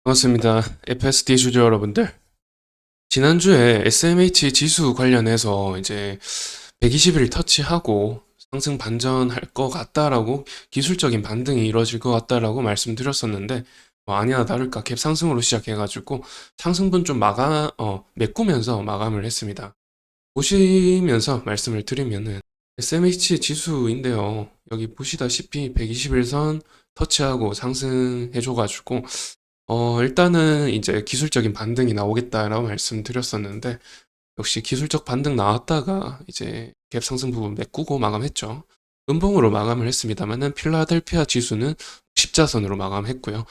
반갑습니다. FSD 주주 여러분들. 지난주에 SMH 지수 관련해서 이제 120일 터치하고 상승 반전할 것 같다라고 기술적인 반등이 이루어질 것 같다라고 말씀드렸었는데 뭐 아니나 다를까 갭 상승으로 시작해가지고 상승분 좀 메꾸면서 마감을 했습니다. 보시면서 말씀을 드리면은 SMH 지수인데요. 여기 보시다시피 121선 터치하고 상승해줘가지고 일단은 이제 기술적인 반등이 나오겠다라고 말씀드렸었는데, 역시 기술적 반등 나왔다가 이제 갭 상승 부분 메꾸고 마감했죠. 음봉으로 마감을 했습니다만은 필라델피아 지수는 십자선으로 마감했고요.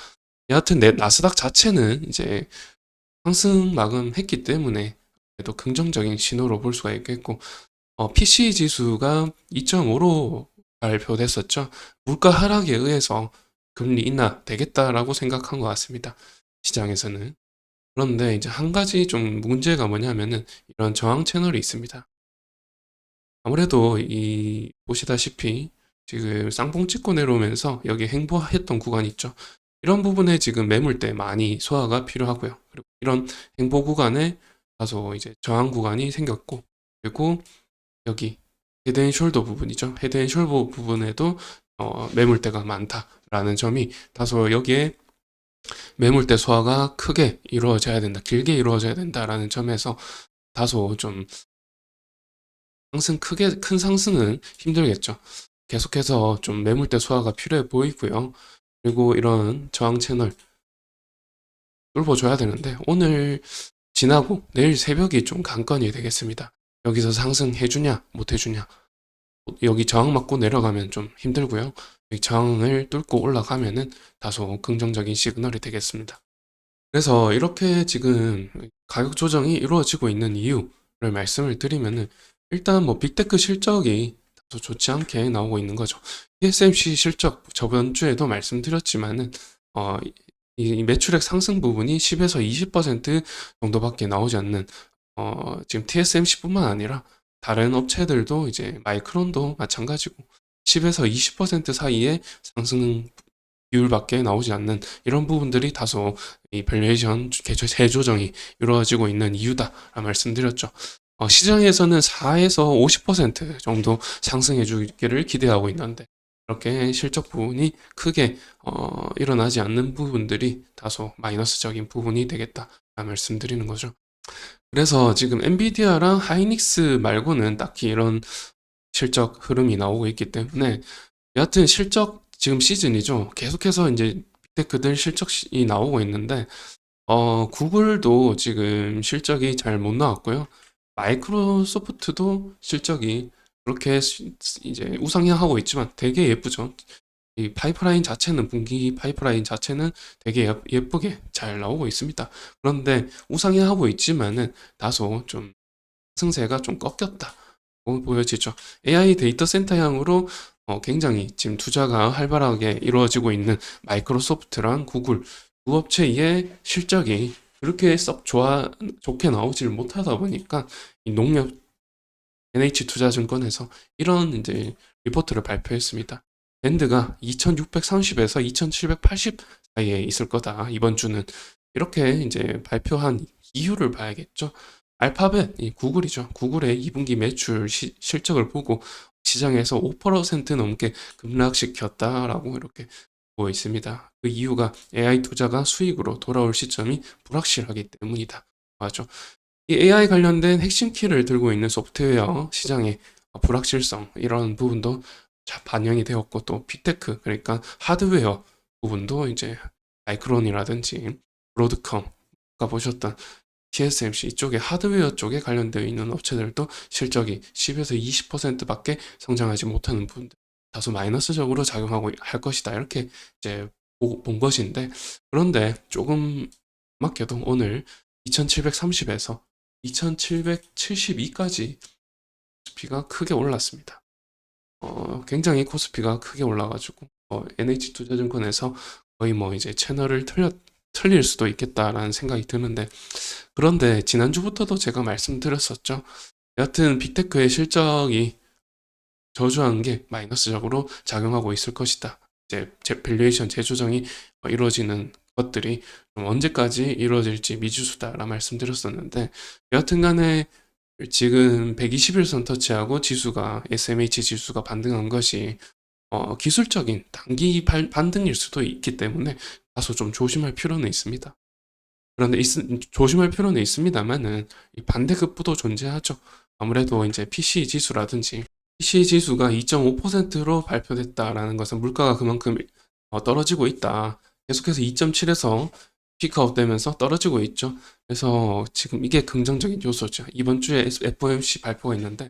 여하튼 나스닥 자체는 이제 상승 마감했기 때문에 그래도 긍정적인 신호로 볼 수가 있겠고, PC 지수가 2.5로 발표됐었죠. 물가 하락에 의해서 금리 인하 되겠다라고 생각한 것 같습니다. 시장에서는. 그런데 이제 한 가지 좀 문제가 뭐냐면은 이런 저항 채널이 있습니다. 아무래도 보시다시피 지금 쌍봉 찍고 내려오면서 여기 행보했던 구간 있죠. 이런 부분에 지금 매물대 많이 소화가 필요하고요. 그리고 이런 행보 구간에 다소 이제 저항 구간이 생겼고, 그리고 여기 헤드앤숄더 부분이죠. 헤드앤숄더 부분에도 매물대가 많다라는 점이 다소 여기에 매물대 소화가 크게 이루어져야 된다, 길게 이루어져야 된다라는 점에서 다소 좀 큰 상승은 힘들겠죠. 계속해서 좀 매물대 소화가 필요해 보이고요. 그리고 이런 저항 채널 뚫어줘야 되는데 오늘 지나고 내일 새벽이 좀 관건이 되겠습니다. 여기서 상승해주냐 못해주냐. 여기 저항 맞고 내려가면 좀 힘들고요. 여기 저항을 뚫고 올라가면은 다소 긍정적인 시그널이 되겠습니다. 그래서 이렇게 지금 가격 조정이 이루어지고 있는 이유를 말씀을 드리면은 일단 뭐 빅테크 실적이 다소 좋지 않게 나오고 있는 거죠. TSMC 실적 저번 주에도 말씀드렸지만은 어, 이 매출액 상승 부분이 10에서 20% 정도밖에 나오지 않는 지금 TSMC뿐만 아니라 다른 업체들도 이제 마이크론도 마찬가지고 10에서 20% 사이의 상승 비율밖에 나오지 않는 이런 부분들이 다소 이 밸류에이션 재조정이 이루어지고 있는 이유다 라 말씀드렸죠. 시장에서는 4에서 50% 정도 상승해 주기를 기대하고 있는데 이렇게 실적 부분이 크게 일어나지 않는 부분들이 다소 마이너스적인 부분이 되겠다 라 말씀드리는 거죠. 그래서 지금 엔비디아랑 하이닉스 말고는 딱히 이런 실적 흐름이 나오고 있기 때문에 여하튼 실적 지금 시즌이죠. 계속해서 이제 빅테크들 실적이 나오고 있는데 구글도 지금 실적이 잘 못 나왔고요. 마이크로소프트도 실적이 그렇게 이제 우상향하고 있지만 되게 예쁘죠. 이 파이프라인 자체는 분기 파이프라인 자체는 되게 예쁘게 잘 나오고 있습니다. 그런데 우상향하고 있지만은 다소 좀 승세가 좀 꺾였다. 보여지죠. AI 데이터 센터향으로 굉장히 지금 투자가 활발하게 이루어지고 있는 마이크로소프트랑 구글 두 업체의 실적이 그렇게 좋게 나오질 못하다 보니까 이 농협 NH투자증권에서 이런 이제 리포트를 발표했습니다. 밴드가 2630에서 2780 사이에 있을 거다. 이번 주는 이렇게 이제 발표한 이유를 봐야겠죠. 알파벳, 이 구글이죠. 구글의 2분기 매출 실적을 보고 시장에서 5% 넘게 급락시켰다라고 이렇게 보고 있습니다. 그 이유가 AI 투자가 수익으로 돌아올 시점이 불확실하기 때문이다. 맞죠? 이 AI 관련된 핵심 키를 들고 있는 소프트웨어 시장의 불확실성 이런 부분도 반영이 되었고 또 빅테크 그러니까 하드웨어 부분도 이제 마이크론이라든지 브로드컴 아까 보셨던 TSMC 이쪽에 하드웨어 쪽에 관련되어 있는 업체들도 실적이 10에서 20%밖에 성장하지 못하는 부분들 다소 마이너스적으로 작용하고 할 것이다 이렇게 이제 본 것인데 그런데 조금 맞게도 오늘 2730에서 2772까지 코스피가 크게 올랐습니다. 굉장히 코스피가 크게 올라가지고 NH투자증권에서 거의 뭐 이제 채널을 틀릴 수도 있겠다라는 생각이 드는데 그런데 지난주부터도 제가 말씀드렸었죠. 여하튼 빅테크의 실적이 저조한 게 마이너스적으로 작용하고 있을 것이다. 이제 밸류에이션 재조정이 이루어지는 것들이 좀 언제까지 이루어질지 미지수다라 말씀드렸었는데, 여하튼 간에 지금 121선 터치하고 지수가 SMH 지수가 반등한 것이 기술적인 단기 반등일 수도 있기 때문에 다소 좀 조심할 필요는 있습니다. 그런데 조심할 필요는 있습니다만은 이 반대급부도 존재하죠. 아무래도 이제 PC 지수라든지 PC 지수가 2.5%로 발표됐다라는 것은 물가가 그만큼 떨어지고 있다. 계속해서 2.7에서 피크아웃 되면서 떨어지고 있죠. 그래서 지금 이게 긍정적인 요소죠. 이번 주에 FOMC 발표가 있는데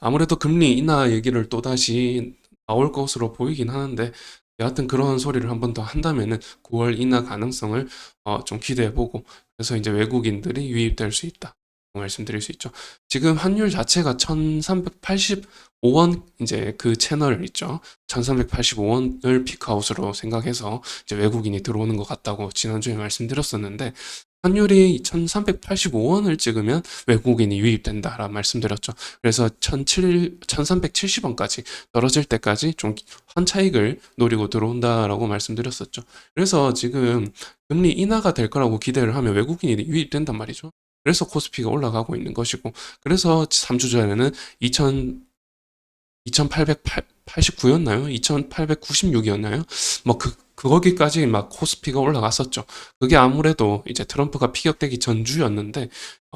아무래도 금리 인하 얘기를 또다시 나올 것으로 보이긴 하는데, 여하튼 그런 소리를 한 번 더 한다면은 9월 인하 가능성을 좀 기대해보고, 그래서 이제 외국인들이 유입될 수 있다 말씀드릴 수 있죠. 지금 환율 자체가 1385원, 이제 그 채널 있죠. 1385원을 피크아웃으로 생각해서 이제 외국인이 들어오는 것 같다고 지난주에 말씀드렸었는데, 환율이 1385원을 찍으면 외국인이 유입된다라는 말씀드렸죠. 그래서 1370원까지 떨어질 때까지 좀 환차익을 노리고 들어온다라고 말씀드렸었죠. 그래서 지금 금리 인하가 될 거라고 기대를 하면 외국인이 유입된단 말이죠. 그래서 코스피가 올라가고 있는 것이고, 그래서 3주 전에는 2889였나요? 2896이었나요? 뭐 거기까지 막 코스피가 올라갔었죠. 그게 아무래도 이제 트럼프가 피격되기 전주였는데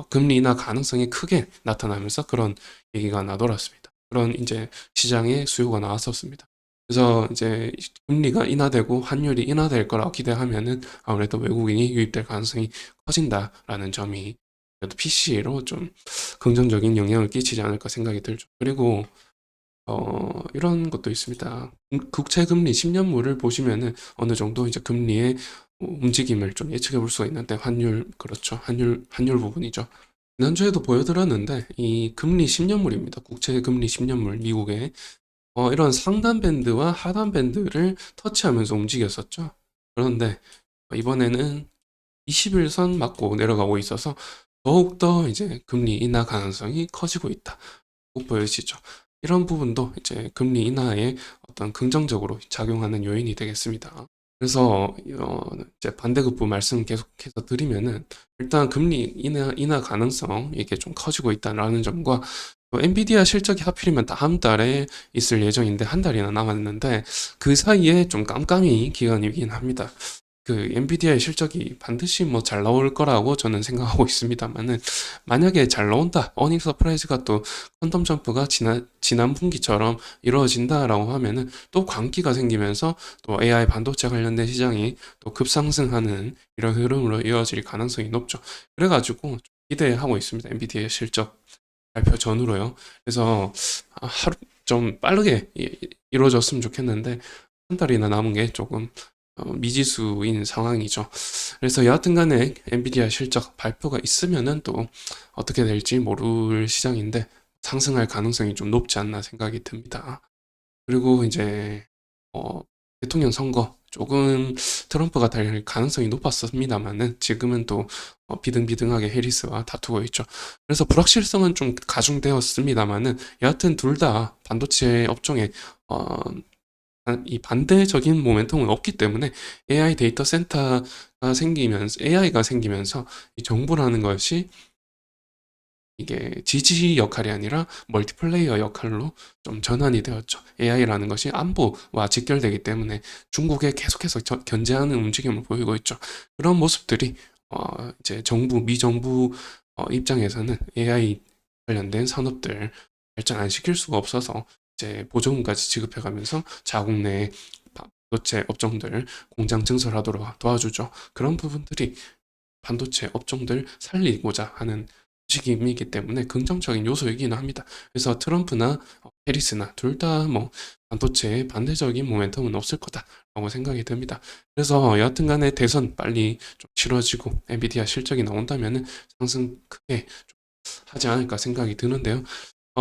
금리 인하 가능성이 크게 나타나면서 그런 얘기가 나돌았습니다. 그런 이제 시장의 수요가 나왔었습니다. 그래서 이제 금리가 인하되고 환율이 인하될 거라고 기대하면은 아무래도 외국인이 유입될 가능성이 커진다라는 점이 그래도 PC로 좀 긍정적인 영향을 끼치지 않을까 생각이 들죠. 그리고 이런 것도 있습니다. 국채 금리 10년물을 보시면은 어느 정도 이제 금리의 움직임을 좀 예측해 볼 수가 있는데, 환율, 그렇죠. 환율 부분이죠. 지난주에도 보여드렸는데, 이 금리 10년물입니다. 국채 금리 10년물, 미국의. 이런 상단 밴드와 하단 밴드를 터치하면서 움직였었죠. 그런데 이번에는 21선 맞고 내려가고 있어서 더욱더 이제 금리 인하 가능성이 커지고 있다. 꼭 보여지죠. 이런 부분도 이제 금리 인하에 어떤 긍정적으로 작용하는 요인이 되겠습니다. 그래서 이제 반대급부 말씀 계속해서 드리면은, 일단 금리 인하 가능성 이게 좀 커지고 있다라는 점과, 또 엔비디아 실적이 하필이면 다음 달에 있을 예정인데 한 달이나 남았는데 그 사이에 좀 깜깜이 기간이긴 합니다. 그 엔비디아의 실적이 반드시 뭐 잘 나올 거라고 저는 생각하고 있습니다만은, 만약에 잘 나온다, 어닝 서프라이즈가 또 퀀텀 점프가 지난 분기처럼 이루어진다라고 하면은 또 광기가 생기면서 또 AI 반도체 관련된 시장이 또 급상승하는 이런 흐름으로 이어질 가능성이 높죠. 그래가지고 좀 기대하고 있습니다. 엔비디아의 실적 발표 전후로요. 그래서 하루 좀 빠르게 이루어졌으면 좋겠는데 한 달이나 남은 게 조금 미지수인 상황이죠. 그래서 여하튼 간에 엔비디아 실적 발표가 있으면은 또 어떻게 될지 모를 시장인데 상승할 가능성이 좀 높지 않나 생각이 듭니다. 그리고 이제 어, 대통령 선거 조금 트럼프가 될 가능성이 높았습니다만은 지금은 또 비등비등하게 해리스와 다투고 있죠. 그래서 불확실성은 좀 가중되었습니다만은 여하튼 둘 다 반도체 업종에 어, 이 반대적인 모멘텀은 없기 때문에 AI 데이터 센터가 생기면서 AI가 생기면서 이 정부라는 것이 이게 지지 역할이 아니라 멀티플레이어 역할로 좀 전환이 되었죠. AI라는 것이 안보와 직결되기 때문에 중국에 계속해서 견제하는 움직임을 보이고 있죠. 그런 모습들이 이제 미정부 입장에서는 AI 관련된 산업들 발전 안 시킬 수가 없어서 이제 보조금까지 지급해가면서 자국 내 반도체 업종들 공장 증설하도록 도와주죠. 그런 부분들이 반도체 업종들 살리고자 하는 움직임이기 때문에 긍정적인 요소이기는 합니다. 그래서 트럼프나 해리스나 둘 다 뭐 반도체에 반대적인 모멘텀은 없을 거다라고 생각이 듭니다. 그래서 여하튼 간에 대선 빨리 좀 치러지고 엔비디아 실적이 나온다면은 상승 크게 좀 하지 않을까 생각이 드는데요.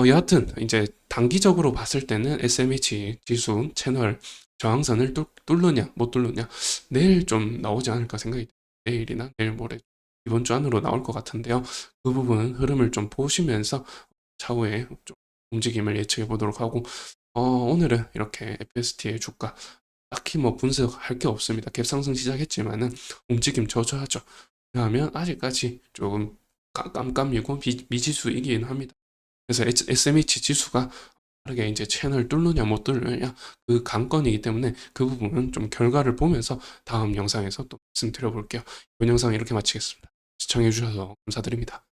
여하튼 이제 단기적으로 봤을 때는 SMH 지수 채널 저항선을 뚫느냐 못 뚫느냐 내일 좀 나오지 않을까 생각이 듭니다. 내일이나 내일 모레 이번 주 안으로 나올 것 같은데요. 그 부분 흐름을 좀 보시면서 차후에 좀 움직임을 예측해 보도록 하고, 오늘은 이렇게 FST의 주가 딱히 뭐 분석할 게 없습니다. 갭 상승 시작했지만은 움직임 저조하죠. 왜냐하면 아직까지 조금 깜깜이고 미지수이긴 합니다. 그래서 SMH 지수가 빠르게 이제 채널 뚫느냐 못 뚫느냐 그 관건이기 때문에 그 부분은 좀 결과를 보면서 다음 영상에서 또 말씀드려 볼게요. 이번 영상 이렇게 마치겠습니다. 시청해 주셔서 감사드립니다.